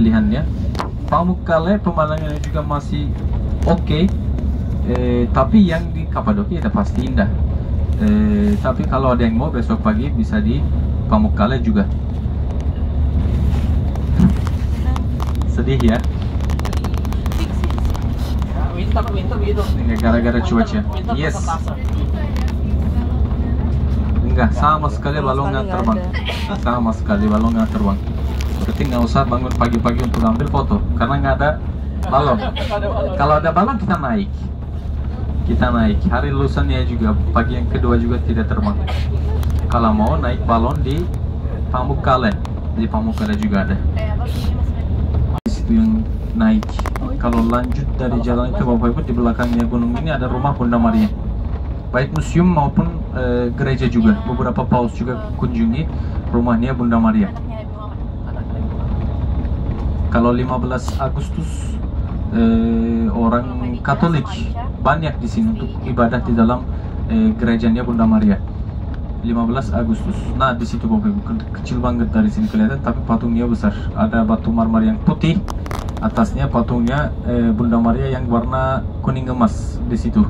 pilihannya. Pamukkale pemandangannya juga masih oke. Tapi yang di Kapadokia itu pasti indah. Tapi kalau ada yang mau besok pagi bisa di Pamukkale juga. Sedih ya? Winter gitu. Gara-gara cuaca. Yes. Enggak, sama sekali balon nggak terbang. Sama sekali balon nggak terbang. Berarti nggak usah bangun pagi-pagi untuk ambil foto, karena nggak ada balon. Kalau ada balon kita naik. Hari lulusannya juga, pagi yang kedua juga tidak terbang. Kalau mau naik balon di Pamukkale juga ada. Di situ yang naik. Kalau lanjut dari jalan itu Bapak Ibu, di belakangnya gunung ini ada rumah Bunda Maria. Baik museum maupun gereja juga. Beberapa paus juga kunjungi rumahnya Bunda Maria. Kalau 15 Agustus orang Katolik banyak di sini untuk ibadah di dalam gerejanya Bunda Maria. 15 Agustus. Nah, di situ Bapak Ibu, kecil banget dari sini kelihatan, tapi patungnya besar. Ada batu marmer yang putih, atasnya patungnya Bunda Maria yang warna kuning emas di situ.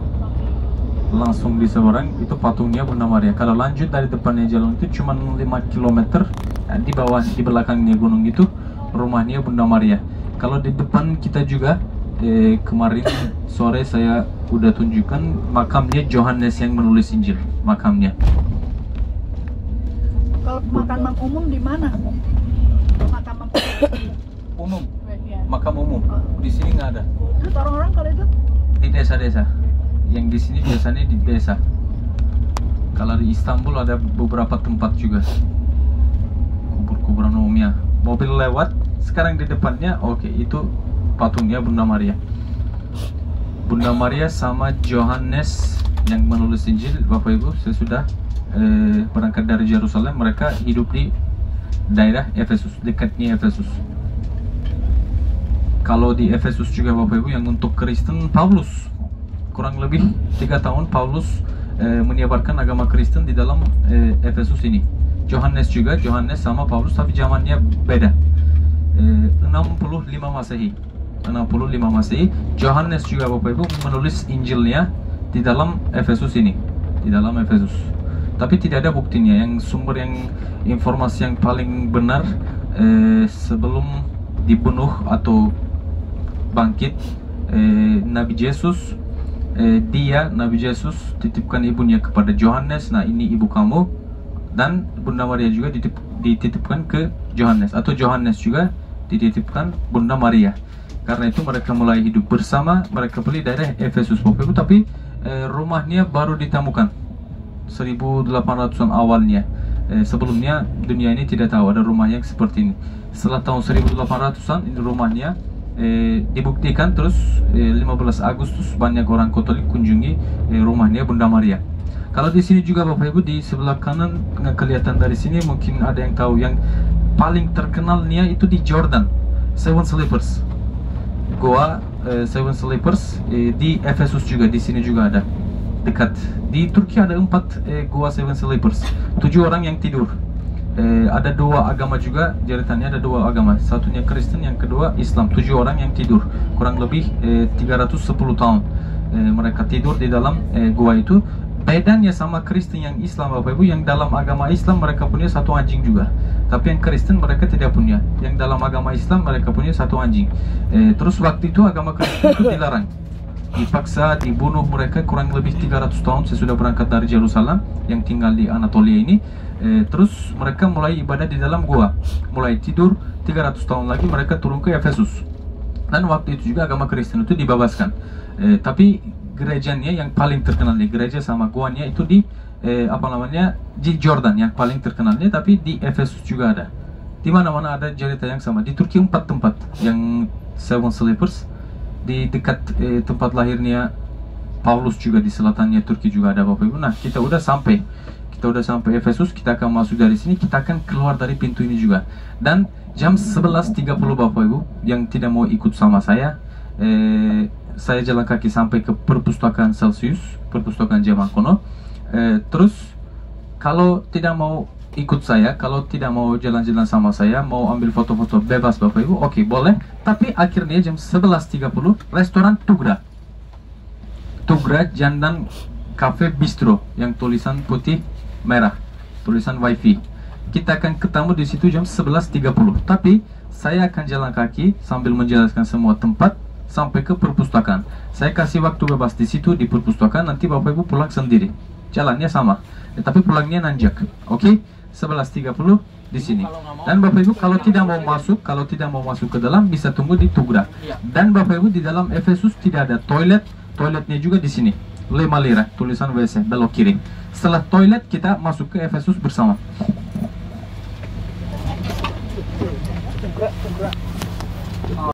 Langsung di seberang itu patungnya Bunda Maria. Kalau lanjut dari depannya jalan itu cuma 5 km, di bawah, di belakangnya gunung itu rumahnya Bunda Maria. Kalau di depan kita juga kemarin sore saya udah tunjukkan makamnya Yohanes yang menulis Injil, makamnya. Kalau makam umum di mana? Makam Umum, makam umum di sini nggak ada. Terus orang-orang kalau itu Di desa-desa. Yang di sini biasanya di desa. Kalau di Istanbul ada beberapa tempat juga. Kubur-kuburan umumnya. Mobil lewat, sekarang di depannya, oke, itu patungnya Bunda Maria. Bunda Maria sama Yohanes yang menulis Injil, Bapak Ibu, saya sudah berangkat dari Yerusalem. Mereka hidup di daerah Efesus, dekatnya Efesus. Kalau di Efesus juga Bapak Ibu, yang untuk Kristen, Paulus kurang lebih 3 tahun Paulus menyebarkan agama Kristen di dalam Efesus ini. Yohanes juga, Yohanes sama Paulus, tapi zamannya beda. 65 Masehi. Yohanes juga Bapak Ibu menulis Injilnya di dalam Efesus ini, di dalam Efesus. Tapi tidak ada buktinya. Yang sumber yang informasi yang paling benar sebelum dibunuh atau bangkit Nabi Yesus, Nabi Yesus titipkan ibunya kepada Yohanes. Nah, ini ibu kamu. Dan Bunda Maria juga dititipkan ke Yohanes, atau Yohanes juga dititipkan Bunda Maria. Karena itu mereka mulai hidup bersama. Mereka beli daerah Efesus Bapak Ibu, tapi rumahnya baru ditemukan 1800-an awalnya. Sebelumnya dunia ini tidak tahu ada rumah yang seperti ini. Setelah tahun 1800-an ini rumahnya dibuktikan. Terus 15 Agustus banyak orang Katolik kunjungi rumahnya Bunda Maria. Kalau di sini juga Bapak Ibu, di sebelah kanan nggak kelihatan dari sini, mungkin ada yang tahu, yang paling terkenalnya itu di Jordan, Seven Sleepers. Goa Seven Sleepers di Efesus juga, di sini juga ada, dekat. Di Turki ada 4 Goa Seven Sleepers, 7 orang yang tidur. Ada 2 agama juga, ceritanya ada 2 agama, satunya Kristen, yang kedua Islam. 7 orang yang tidur, kurang lebih 310 tahun mereka tidur di dalam goa itu. Bedanya sama Kristen yang Islam Bapak Ibu, yang dalam agama Islam mereka punya 1 anjing juga, tapi yang Kristen mereka tidak punya. Yang dalam agama Islam mereka punya 1 anjing. Terus waktu itu agama Kristen itu dilarang, dipaksa dibunuh mereka. Kurang lebih 300 tahun saya sudah berangkat dari Yerusalem, yang tinggal di Anatolia ini. Terus mereka mulai ibadah di dalam gua, mulai tidur. 300 tahun lagi mereka turun ke Efesus, dan waktu itu juga agama Kristen itu dibebaskan. Tapi gerejanya yang paling terkenal, di gereja sama guanya itu di di Jordan yang paling terkenalnya. Tapi di Efesus juga ada. Di mana-mana ada cerita yang sama. Di Turki 4 tempat yang Seven Sleepers, di dekat tempat lahirnya Paulus juga, di selatannya Turki juga ada Bapak Ibu. Nah, kita udah sampai Efesus. Kita akan masuk dari sini, kita akan keluar dari pintu ini juga. Dan jam 11.30 Bapak Ibu yang tidak mau ikut sama saya jalan kaki sampai ke perpustakaan Celsius, perpustakaan zaman kuno. Terus kalau tidak mau ikut saya, kalau tidak mau jalan-jalan sama saya, mau ambil foto-foto bebas Bapak Ibu, oke, boleh. Tapi akhirnya jam 11.30 restoran Tugra Jandan Cafe Bistro yang tulisan putih merah, tulisan wifi. Kita akan ketemu di situ jam 11.30. Tapi saya akan jalan kaki sambil menjelaskan semua tempat sampai ke perpustakaan. Saya kasih waktu bebas di situ di perpustakaan, nanti Bapak Ibu pulang sendiri. Jalannya sama, tapi pulangnya nanjak. Oke? 11.30 di sini. Dan Bapak Ibu kalau tidak mau masuk ke dalam, bisa tunggu di Tugra. Dan Bapak Ibu di dalam Efesus tidak ada toilet, toiletnya juga di sini. 5 lira, tulisan WC belok kiri. Setelah toilet kita masuk ke Efesus bersama.